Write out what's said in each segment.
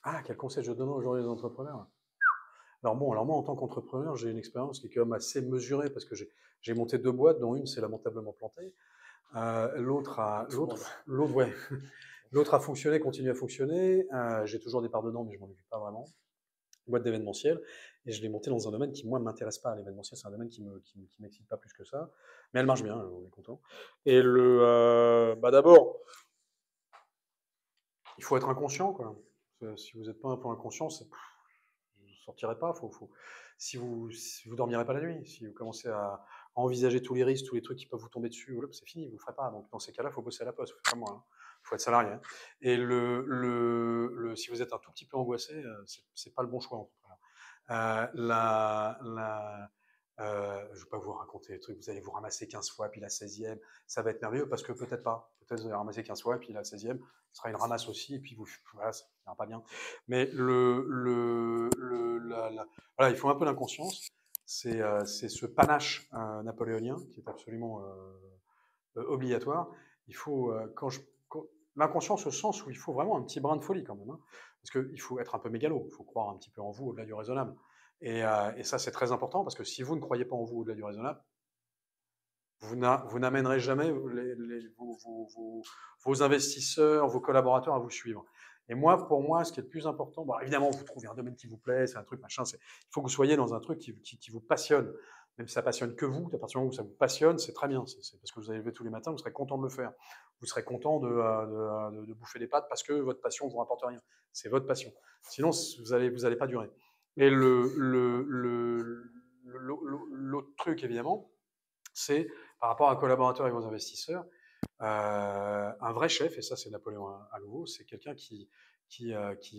Ah, quel conseil je donne aujourd'hui aux entrepreneurs? Alors bon, alors moi, en tant qu'entrepreneur, j'ai une expérience qui est quand même assez mesurée parce que j'ai monté 2 boîtes, dont une s'est lamentablement plantée. Comme tout le monde. Ouais, l'autre a fonctionné, continue à fonctionner. J'ai toujours des parts dedans, mais je m'en occupe pas vraiment. Boîte d'événementiel, et je l'ai montée dans un domaine qui, moi, ne m'intéresse pas. L'événementiel, c'est un domaine qui m'excite pas plus que ça, mais elle marche bien, on est content. Et d'abord, il faut être inconscient, quoi. Si vous n'êtes pas un peu inconscient, vous ne sortirez pas. Si vous dormirez pas la nuit, si vous commencez à envisager tous les risques, tous les trucs qui peuvent vous tomber dessus, voilà, c'est fini, vous le ferez pas. Donc dans ces cas-là, il faut bosser à la poste, faut faire comme moi, hein. Faut être salarié, hein. Et si vous êtes un tout petit peu angoissé, c'est pas le bon choix, en tout cas. Je ne vais pas vous raconter les trucs, vous allez vous ramasser 15 fois, puis la 16e, ça va être merveilleux, parce que peut-être pas. Peut-être vous allez ramasser 15 fois, et puis la 16e, ce sera une ramasse aussi, et puis voilà, ça ne pas bien. Mais voilà, il faut un peu l'inconscience. C'est ce panache napoléonien qui est absolument obligatoire. Il faut, l'inconscience au sens où il faut vraiment un petit brin de folie quand même, hein, parce qu'il faut être un peu mégalo, il faut croire un petit peu en vous au-delà du raisonnable. Et ça, c'est très important parce que si vous ne croyez pas en vous au-delà du raisonnable, vous n'amènerez jamais vos investisseurs, vos collaborateurs à vous suivre. Et moi, pour moi, ce qui est le plus important, bon, évidemment, vous trouvez un domaine qui vous plaît, c'est un truc, machin, il faut que vous soyez dans un truc qui vous passionne. Même si ça passionne que vous, à partir du moment où ça vous passionne, c'est très bien. C'est parce que vous allez lever tous les matins, vous serez content de le faire. Vous serez content de bouffer des pâtes parce que votre passion ne vous rapporte rien. C'est votre passion. Sinon, vous allez pas durer. Et l'autre truc, évidemment, c'est par rapport à un collaborateur et vos investisseurs, un vrai chef, et ça c'est Napoléon à nouveau, c'est quelqu'un qui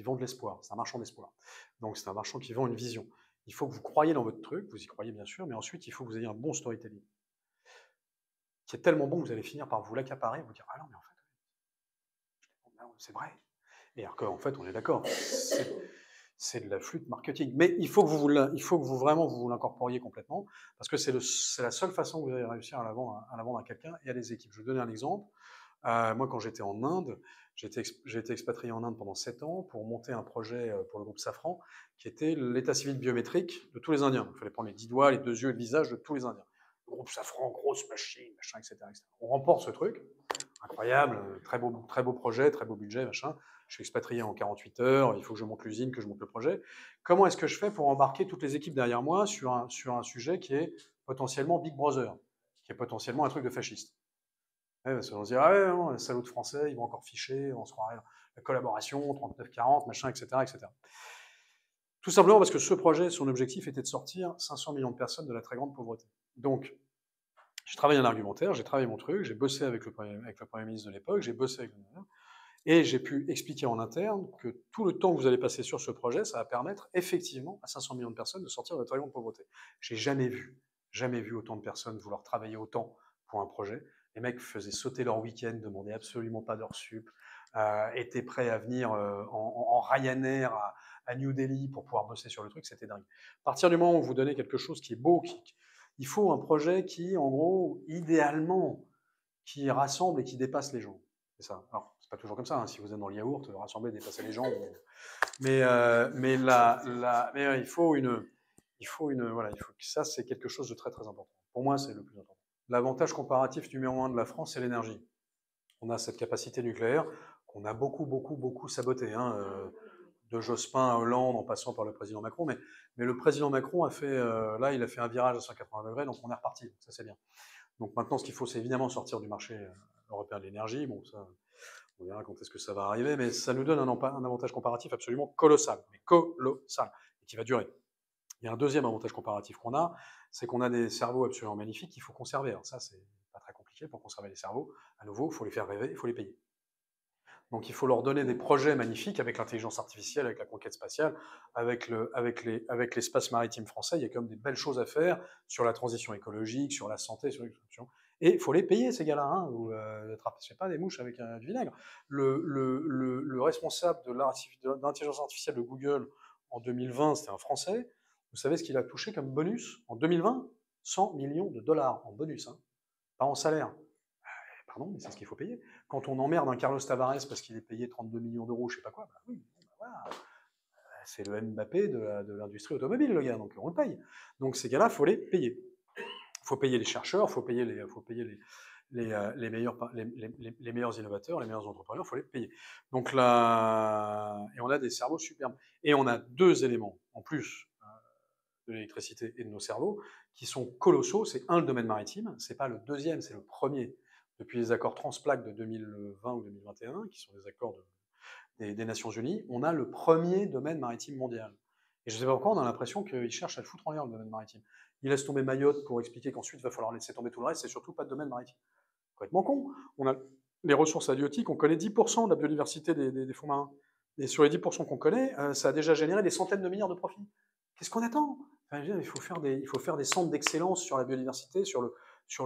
vend de l'espoir, c'est un marchand d'espoir. Donc c'est un marchand qui vend une vision. Il faut que vous croyiez dans votre truc, vous y croyez bien sûr, mais ensuite il faut que vous ayez un bon storytelling, qui est tellement bon que vous allez finir par vous l'accaparer, vous dire ah non mais en fait c'est vrai. Et alors qu'en fait on est d'accord, c'est de la flûte marketing. Mais il faut que vous vraiment vous l'incorporiez complètement, parce que c'est la seule façon que vous allez réussir à la vendre à quelqu'un et à des équipes. Je vais vous donner un exemple. Moi, quand j'étais en Inde, j'ai été expatrié en Inde pendant 7 ans pour monter un projet pour le groupe Safran, qui était l'état civil biométrique de tous les Indiens. Il fallait prendre les 10 doigts, les 2 yeux et le visage de tous les Indiens. Le groupe Safran, grosse machine, machin, etc., etc. On remporte ce truc, incroyable, très beau projet, très beau budget, machin. Je suis expatrié en 48 heures, il faut que je monte l'usine, que je monte le projet. Comment est-ce que je fais pour embarquer toutes les équipes derrière moi sur un sujet qui est potentiellement Big Brother, qui est potentiellement un truc de fasciste? Ouais, parce qu'on se dit, ah ouais, non, salaud de français, ils vont encore ficher, on se croirait la collaboration, 39-40, machin, etc., etc. Tout simplement parce que ce projet, son objectif était de sortir 500 millions de personnes de la très grande pauvreté. Donc, j'ai travaillé un argumentaire, j'ai travaillé mon truc, j'ai bossé avec le Premier ministre de l'époque, j'ai bossé avec le et j'ai pu expliquer en interne que tout le temps que vous allez passer sur ce projet, ça va permettre effectivement à 500 millions de personnes de sortir de la très grande pauvreté. J'ai jamais vu autant de personnes vouloir travailler autant pour un projet. Les mecs faisaient sauter leur week-end, demandaient absolument pas d'heures sup, étaient prêts à venir en Ryanair à New Delhi pour pouvoir bosser sur le truc, c'était dingue. À partir du moment où vous donnez quelque chose qui est beau, il faut un projet qui, en gros, idéalement, qui rassemble et qui dépasse les gens. C'est ça. Alors, c'est pas toujours comme ça, hein. Si vous êtes dans le yaourt, rassembler, dépasser les gens. Mais voilà, il faut que ça, c'est quelque chose de très très important. Pour moi, c'est le plus important. L'avantage comparatif numéro un de la France, c'est l'énergie. On a cette capacité nucléaire qu'on a beaucoup saboté, hein, de Jospin à Hollande en passant par le président Macron. Mais le président Macron là, il a fait un virage à 180 degrés, donc on est reparti. Ça, c'est bien. Donc maintenant, ce qu'il faut, c'est évidemment sortir du marché européen de l'énergie. Bon, ça, on verra quand est-ce que ça va arriver, mais ça nous donne un avantage comparatif absolument colossal, mais colossal, et qui va durer. Il y a un deuxième avantage comparatif qu'on a, c'est qu'on a des cerveaux absolument magnifiques qu'il faut conserver. Alors ça, c'est pas très compliqué pour conserver les cerveaux. À nouveau, il faut les faire rêver, il faut les payer. Donc il faut leur donner des projets magnifiques avec l'intelligence artificielle, avec la conquête spatiale, avec l'espace maritime français. Il y a quand même des belles choses à faire sur la transition écologique, sur la santé, sur l'éducation. Et il faut les payer, ces gars-là. Hein, ou n'attrapez pas des mouches avec du vinaigre. Le responsable de l'intelligence artificielle de Google en 2020, c'était un Français. Vous savez ce qu'il a touché comme bonus en 2020? 100 millions de dollars en bonus, hein, pas en salaire. Pardon, mais c'est ce qu'il faut payer. Quand on emmerde un Carlos Tavares parce qu'il est payé 32 millions d'euros, je sais pas quoi, bah oui, bah voilà. c'est le Mbappé de l'industrie automobile, le gars, donc on le paye. Donc ces gars-là, il faut les payer. Il faut payer les chercheurs, il faut payer les meilleurs innovateurs, les meilleurs entrepreneurs, il faut les payer. Donc là, et on a des cerveaux superbes. Et on a deux éléments, en plus de l'électricité et de nos cerveaux, qui sont colossaux. C'est un, le domaine maritime, c'est pas le deuxième, c'est le premier. Depuis les accords Transplac de 2020 ou 2021, qui sont des accords des Nations Unies, on a le premier domaine maritime mondial. Et je ne sais pas pourquoi, on a l'impression qu'ils cherchent à le foutre en l'air, le domaine maritime. Ils laissent tomber Mayotte pour expliquer qu'ensuite, il va falloir laisser tomber tout le reste, c'est surtout pas de domaine maritime. Complètement con. On a les ressources halieutiques, on connaît 10% de la biodiversité des fonds marins. Et sur les 10% qu'on connaît, ça a déjà généré des centaines de milliards de profits. Qu'est-ce qu'on attend? Enfin, il faut faire des centres d'excellence sur la biodiversité, sur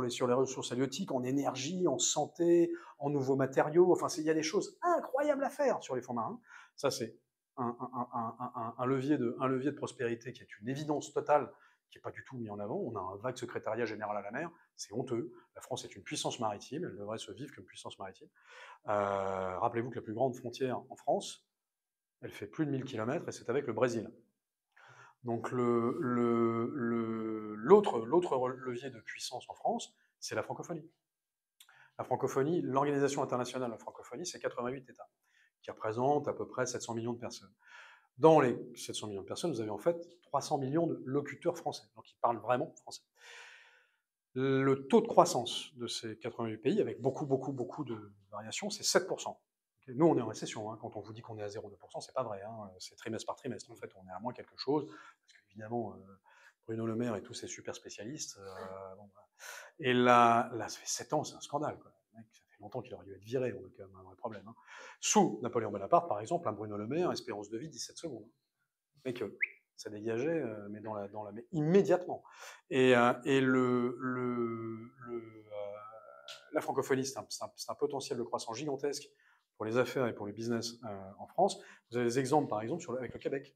les ressources halieutiques, en énergie, en santé, en nouveaux matériaux. Enfin, il y a des choses incroyables à faire sur les fonds marins. Ça, c'est un levier de prospérité qui est une évidence totale, qui n'est pas du tout mis en avant. On a un vague secrétariat général à la mer, c'est honteux. La France est une puissance maritime, elle devrait se vivre comme puissance maritime. Rappelez-vous que la plus grande frontière en France, elle fait plus de 1000 km et c'est avec le Brésil. Donc l'autre levier de puissance en France, c'est la francophonie. La francophonie, l'Organisation internationale de la francophonie, c'est 88 États, qui représentent à peu près 700 millions de personnes. Dans les 700 millions de personnes, vous avez en fait 300 millions de locuteurs français, donc ils parlent vraiment français. Le taux de croissance de ces 88 pays, avec beaucoup de variations, c'est 7%. Nous, on est en récession. Hein. Quand on vous dit qu'on est à 0,2%, c'est pas vrai. Hein. C'est trimestre par trimestre. En fait, on est à moins quelque chose. Parce qu'évidemment, Bruno Le Maire et tous ces super spécialistes. Bon, voilà. Et là, ça fait 7 ans, c'est un scandale. Quoi. Le mec, ça fait longtemps qu'il aurait dû être viré. On a quand même un vrai problème. Hein. Sous Napoléon Bonaparte, par exemple, un Bruno Le Maire, espérance de vie 17 secondes. Mec, ça dégageait, mais mais immédiatement. Et la francophonie, c'est un potentiel de croissance gigantesque pour les affaires et pour le business en France. Vous avez des exemples, par exemple, avec le Québec.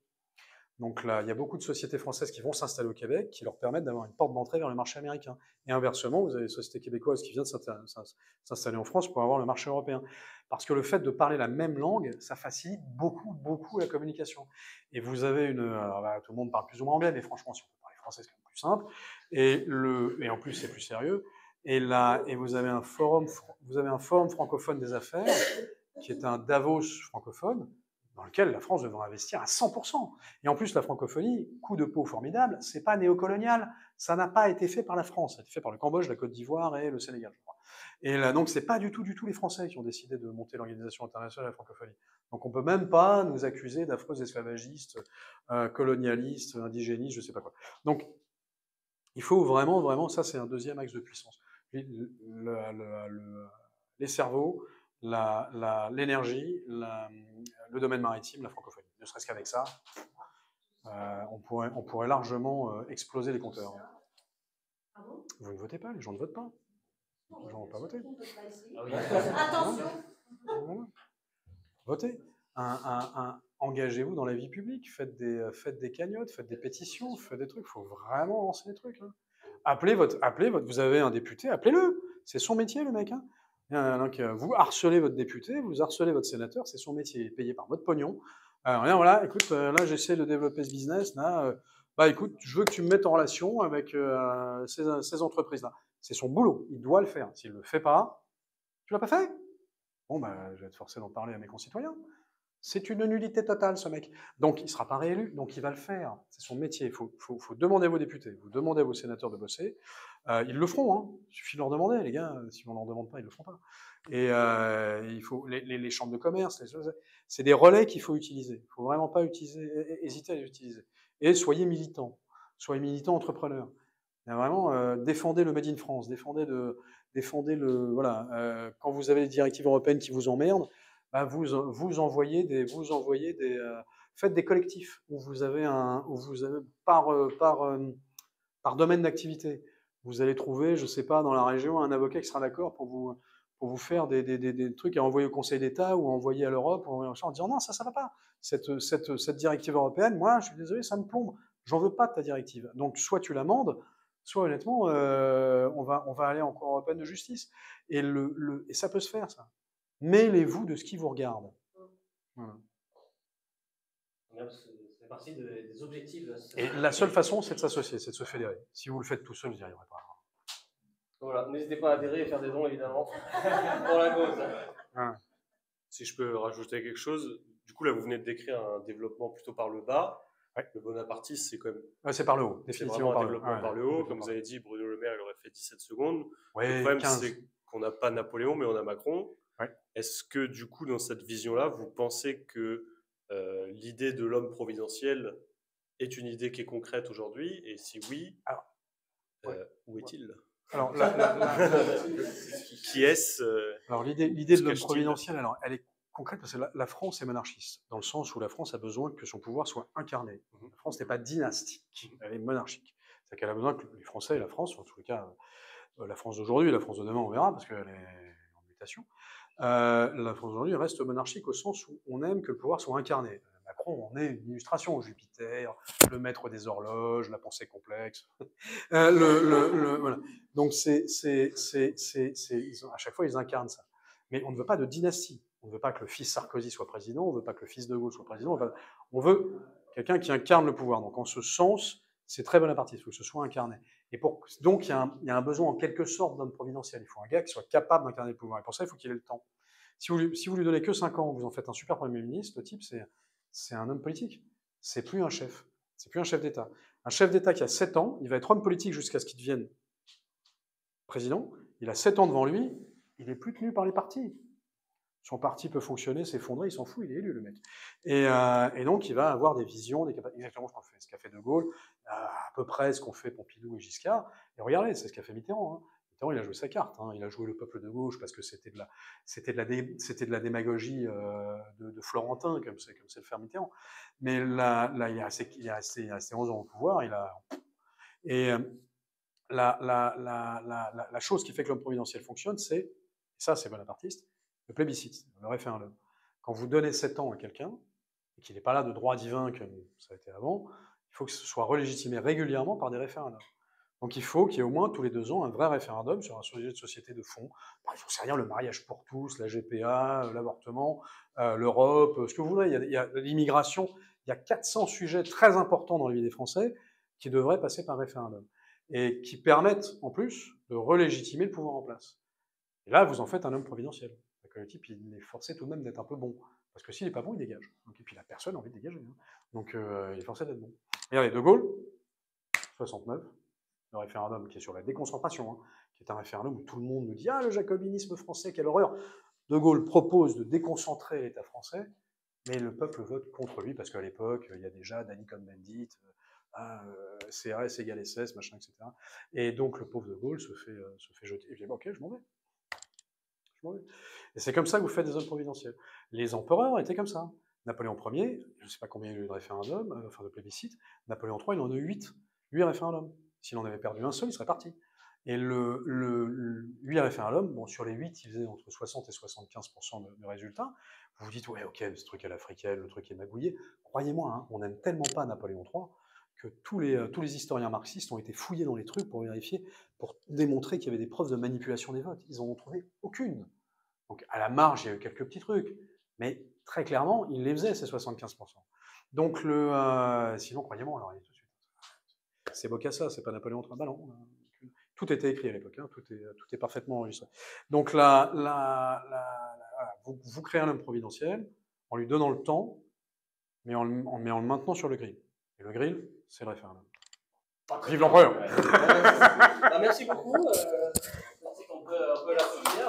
Donc là, il y a beaucoup de sociétés françaises qui vont s'installer au Québec, qui leur permettent d'avoir une porte d'entrée vers le marché américain. Et inversement, vous avez des sociétés québécoises qui viennent s'installer en France pour avoir le marché européen. Parce que le fait de parler la même langue, ça facilite beaucoup la communication. Et vous avez tout le monde parle plus ou moins anglais, mais franchement, si on peut parler français, c'est quand même plus simple. Et en plus, c'est plus sérieux. Et vous avez un forum francophone des affaires, qui est un Davos francophone, dans lequel la France devrait investir à 100%. Et en plus, la francophonie, coup de peau formidable, c'est pas néocolonial, ça n'a pas été fait par la France, ça a été fait par le Cambodge, la Côte d'Ivoire et le Sénégal, je crois. Et là, donc, c'est pas du tout les Français qui ont décidé de monter l'Organisation internationale de la francophonie. Donc, on peut même pas nous accuser d'affreux esclavagistes, colonialistes, indigénistes, je sais pas quoi. Donc, il faut vraiment, ça c'est un deuxième axe de puissance. Les cerveaux, l'énergie, le domaine maritime, la francophonie. Ne serait-ce qu'avec ça, on pourrait largement exploser les compteurs. Vous ne votez pas, les gens ne votent pas. Les gens ne vont pas voter. Attention. Votez. Engagez-vous dans la vie publique, faites des cagnottes, faites des pétitions, faites des trucs. Il faut vraiment lancer des trucs. Là. Vous avez un député, appelez-le. C'est son métier, le mec. Hein. Donc, vous harcelez votre député, vous harcelez votre sénateur, c'est son métier, il est payé par votre pognon. Alors, voilà, écoute, là j'essaie de développer ce business, là, écoute, je veux que tu me mettes en relation avec ces entreprises-là. C'est son boulot, il doit le faire. S'il ne le fait pas, tu l'as pas fait? Bon, je vais être forcé d'en parler à mes concitoyens. C'est une nullité totale, ce mec. Donc, il ne sera pas réélu, donc il va le faire. C'est son métier. Il faut demander à vos députés, vous demandez à vos sénateurs de bosser. Ils le feront, hein. Il suffit de leur demander, les gars. Si on ne leur demande pas, ils ne le font pas. Et il faut les chambres de commerce, c'est des relais qu'il faut utiliser. Il ne faut vraiment pas hésiter à les utiliser. Et soyez militants entrepreneurs. Vraiment, défendez le Made in France, défendez quand vous avez des directives européennes qui vous emmerdent, vous envoyez faites des collectifs où vous avez par domaine d'activité. Vous allez trouver, je ne sais pas, dans la région, un avocat qui sera d'accord pour vous faire des trucs à envoyer au Conseil d'État ou à envoyer à l'Europe en disant non, ça va pas. Cette directive européenne, moi, je suis désolé, ça me plombe. J'en veux pas de ta directive. Donc, soit tu l'amendes, soit honnêtement, on va aller en Cour européenne de justice. Et ça peut se faire, ça. Mêlez-vous de ce qui vous regarde. Voilà. partie des objectifs de Et la seule façon, c'est de s'associer, c'est de se fédérer. Si vous le faites tout seul, vous n'y arriverez pas. Voilà, n'hésitez pas à adhérer et faire des dons, évidemment, pour la cause. Ouais. Si je peux rajouter quelque chose, du coup, là, vous venez de décrire un développement plutôt par le bas. Ouais. Le bonapartisme, c'est quand même. Ouais, c'est par le haut, C'est définitivement vraiment un par le haut. développement Ouais, par le haut. Comme vous avez dit, Bruno Le Maire, il aurait fait 17 secondes. Ouais, Le problème, 15. c'est qu'on n'a pas Napoléon, mais on a Macron. Ouais. Est-ce que, du coup, dans cette vision-là, vous pensez que l'idée de l'homme providentiel est une idée qui est concrète aujourd'hui? Et si oui, Alors, ouais. Où est-il? Alors, Qui est-ce alors l'idée de l'homme cache-t-il? providentiel, alors, elle est concrète parce que la France est monarchiste, dans le sens où la France a besoin que son pouvoir soit incarné. La France n'est pas dynastique, elle est monarchique. C'est-à-dire qu'elle a besoin que les Français et la France, en tous les cas, la France d'aujourd'hui, la France de demain, on verra, parce qu'elle est en mutation. La France d'aujourd'hui reste monarchique au sens où on aime que le pouvoir soit incarné. Macron en est une illustration. Jupiter, le maître des horloges, la pensée complexe. Voilà. Donc, à chaque fois, ils incarnent ça. Mais on ne veut pas de dynastie. On ne veut pas que le fils Sarkozy soit président, on ne veut pas que le fils de Gaulle soit président. On veut quelqu'un qui incarne le pouvoir. Donc, en ce sens, c'est très bonapartiste. Il faut que ce soit incarné. Donc, il y a un besoin en quelque sorte d'homme providentiel. Il faut un gars qui soit capable d'incarner le pouvoir. Et pour ça, il faut qu'il ait le temps. Si vous lui donnez que 5 ans, vous en faites un super Premier ministre, le type, c'est un homme politique. C'est plus un chef. C'est plus un chef d'État. Un chef d'État qui a 7 ans, il va être homme politique jusqu'à ce qu'il devienne président. Il a 7 ans devant lui, il n'est plus tenu par les partis. Son parti peut fonctionner, s'effondrer, il s'en fout, il est élu, le mec. Et donc, il va avoir des visions, exactement ce qu'a fait De Gaulle, à peu près ce qu'ont fait Pompidou et Giscard. Et regardez, c'est ce qu'a fait Mitterrand. Hein. Mitterrand, il a joué sa carte. Hein. Il a joué le peuple de gauche parce que c'était de la démagogie de Florentin, comme c'est le faire Mitterrand. Mais là il y a assez 11 ans au pouvoir, la chose qui fait que l'homme providentiel fonctionne, c'est bonapartiste, le plébiscite, le référendum. Quand vous donnez 7 ans à quelqu'un, et qu'il n'est pas là de droit divin comme ça a été avant, il faut que ce soit relégitimé régulièrement par des référendums. Donc il faut qu'il y ait au moins tous les 2 ans un vrai référendum sur un sujet de société de fond. Bref, j'en sais rien, le mariage pour tous, la GPA, l'avortement, l'Europe, ce que vous voulez. Il y a l'immigration. Il y a 400 sujets très importants dans la vie des Français qui devraient passer par référendum et qui permettent en plus de relégitimer le pouvoir en place. Et là, vous en faites un homme providentiel. Le type, il est forcé tout de même d'être un peu bon. Parce que s'il n'est pas bon, il dégage. Et puis la personne a envie de dégager. Hein. Donc il est forcé d'être bon. Regardez, De Gaulle, 69, le référendum qui est sur la déconcentration, hein, qui est un référendum où tout le monde nous dit « Ah, le jacobinisme français, quelle horreur !» De Gaulle propose de déconcentrer l'État français, mais le peuple vote contre lui, parce qu'à l'époque, il y a déjà Danny Cohn-Bendit, CRS égale SS, machin, etc. Et donc le pauvre De Gaulle se fait jeter. Et je dis « Ok, je m'en vais. » Et c'est comme ça que vous faites des hommes providentiels. Les empereurs étaient comme ça. Napoléon Ier, je ne sais pas combien il y a eu de référendums, enfin de plébiscites. Napoléon III, il en a eu 8 référendums. S'il en avait perdu un seul, il serait parti. Et 8 référendums, bon, sur les 8, il faisait entre 60 et 75% de résultats. Vous vous dites, ouais, ok, ce truc est l'africaine, le truc est magouillé. Croyez-moi, hein, on n'aime tellement pas Napoléon III que tous les historiens marxistes ont été fouillés dans les trucs pour vérifier, pour démontrer qu'il y avait des preuves de manipulation des votes. Ils n'en ont trouvé aucune. Donc, à la marge, il y a eu quelques petits trucs. Mais très clairement, il les faisait, ces 75%. Donc, sinon, croyez-moi, on l'aurait dit tout de suite. C'est Bokassa, c'est pas Napoléon III. Bah non. Tout était écrit à l'époque, hein, tout est parfaitement enregistré. Donc, vous créez un homme providentiel en lui donnant le temps, mais en le maintenant sur le grill. Et le grill, c'est le référendum. Vive l'empereur. Merci beaucoup. Merci qu'on peut l'applaudir.